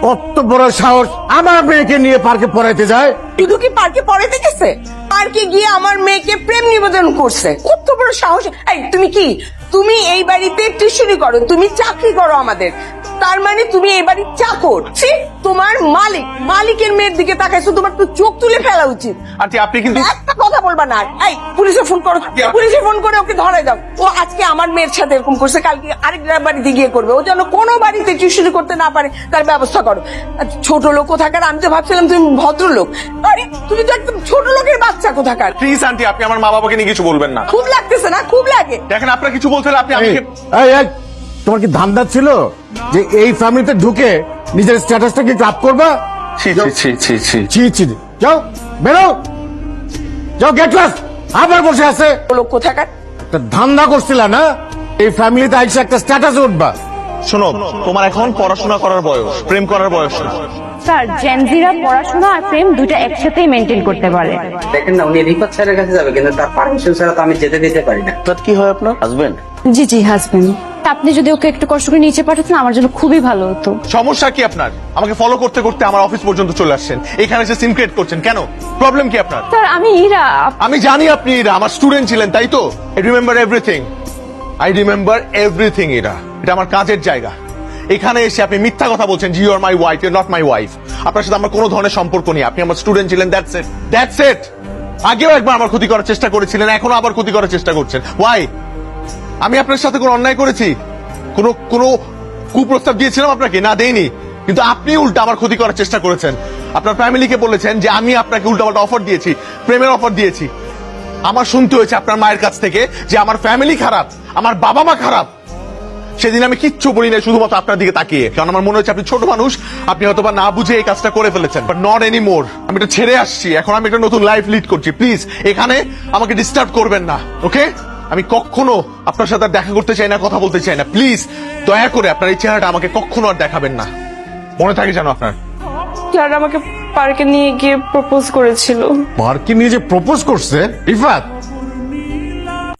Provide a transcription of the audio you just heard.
কত বড় সাহস আমার মেয়েকে নিয়ে পার্কে পড়াইতে যায়। শুধু কি পার্কে পড়াইতে গেছে, পার্কে গিয়ে আমার মেয়েকে প্রেম নিবেদন করছে। কত বড় সাহস! এই তুমি এই বাড়িতে টিউশনি করো, তুমি চাকরি করো আমাদের, তার মানে তুমি এই বাড়ির চাকর। তোমার মালিকের মেয়ের দিকে তাকাইছো, তোমার তো চোখ তুলে ফেলা উচিত। আন্টি আপনি কিন্তু একটা কথা বলবা না। এই পুলিশে ফোন করো, পুলিশে ফোন করে ওকে ধরে দাও। ও আজকে আমার মেয়ের সাথে এরকম করছে, কালকে আরেক বাড়িতে গিয়ে করবে। ও যেন কোনো বাড়িতে টিউশনি করতে না পারে তার ব্যবস্থা করো। ছোট লোক কোথাকার, আমি তো ভাবছিলাম তুমি ভদ্রলোক, আরে তুমি তো একদম ছোট লোকের বাচ্চা কোথাকার। প্লিজ আন্টি আপনি আমার মা বাবাকে নিয়ে কিছু বলবেন না। খুব লাগতেছে না? খুব লাগে। দেখেন আপনার কিছু বলতে হলে আপনি এই, আমাকে এই, তোমার কি ধান্দা ছিল যে এই ফ্যামিলিতে ঢুকে নিজের স্ট্যাটাসটাকে আপ করবা? ছি ছি ছি ছি ছি ছি ছি, যাও বেরো, যাও গেট ক্লাস। আবার বসে আছে, লোক কোথাকার। একটা ধান্দা করছিল না এই ফ্যামিলিতে আইসা একটা স্ট্যাটাস উঠবা। শোনো, তোমার এখন পড়াশোনা করার বয়স, প্রেম করার বয়স না। স্যার, জেনজিরা পড়াশোনা আর প্রেম দুইটা একসাথেই মেনটেন করতে পারে। দেখেন না, উনি রিফাত স্যারের কাছে যাবে, কিন্তু তার পারমিশন ছাড়া তো আমি যেতে দিতে পারি না। রিফাত কি হয় আপনার হাজবেন্ড? জি জি, হাজবেন্ড। আপনি যদি ওকে একটু কষ্ট করে নিচে পাঠাতেন আমার জন্য খুবই ভালো হতো। সমস্যা কি আপনার? আমাকে ফলো করতে করতে আমার অফিস পর্যন্ত চলে আসছেন, এখানে এসে সিম ক্রিয়েট করছেন কেন? প্রবলেম কি আপনার? স্যার, আমি ইরা। আমি জানি আপনি এরা আমার স্টুডেন্ট ছিলেন, তাই তো? আই রিমেম্বার এভরিথিং, এটা আমার কাজের জায়গা। এখানে এসে আপনি মিথ্যা কথা বলছেন, you are my wife, you are not my wife. আপনার সাথে আমার কোনো ধরনের সম্পর্ক নেই, আপনি আমার স্টুডেন্ট ছিলেন, দ্যাটস ইট। আগেও একবার আমার ক্ষতি করার চেষ্টা করেছিলেন, এখনো আবার ক্ষতি করার চেষ্টা করছেন। ওয়াই? আমি আপনার সাথে কোনো অন্যায় করেছি? কোনো কুপ্রস্তাব দিয়েছিলাম আপনাকে? না, দেইনি। কিন্তু আপনি উল্টা আমার ক্ষতি করার চেষ্টা করেছেন। আপনার ফ্যামিলিকে বলেছেন যে আমি আপনাকে উল্টাপাল্টা অফার দিয়েছি, প্রেমের অফার দিয়েছি। আমার শুনতে হয়েছে আপনার মায়ের কাছ থেকে যে আমার ফ্যামিলি খারাপ, আমার বাবা মা খারাপ। সেদিন আমি কিচ্ছু বলি না, শুধুমাত্র আপনার দিকে তাকিয়ে, কারণ আমার মনে হচ্ছে আপনি ছোট মানুষ, আপনি হয়তো বা না বুঝে এই কাজটা করে ফেলেছেন। But not any more. আমি এটা ছেড়ে আসছি, এখন আমি একটা নতুন লাইফ লিড করছি। প্লিজ এখানে আমাকে ডিস্টার্ব করবেন না, ওকে? আমি কখনো আপনার সাথে আর দেখা করতে চাই না, কথা বলতে চাই না। প্লিজ দয়া করে আপনার এই চেহারাটা আমাকে কখনো আর দেখাবেন না, মনে থাকে যেন আপনার। ক্লারা আমাকে পার্কে নিয়ে গিয়ে প্রপোজ করেছিল। পার্কে নিয়ে যে প্রপোজ করছে রিফাত,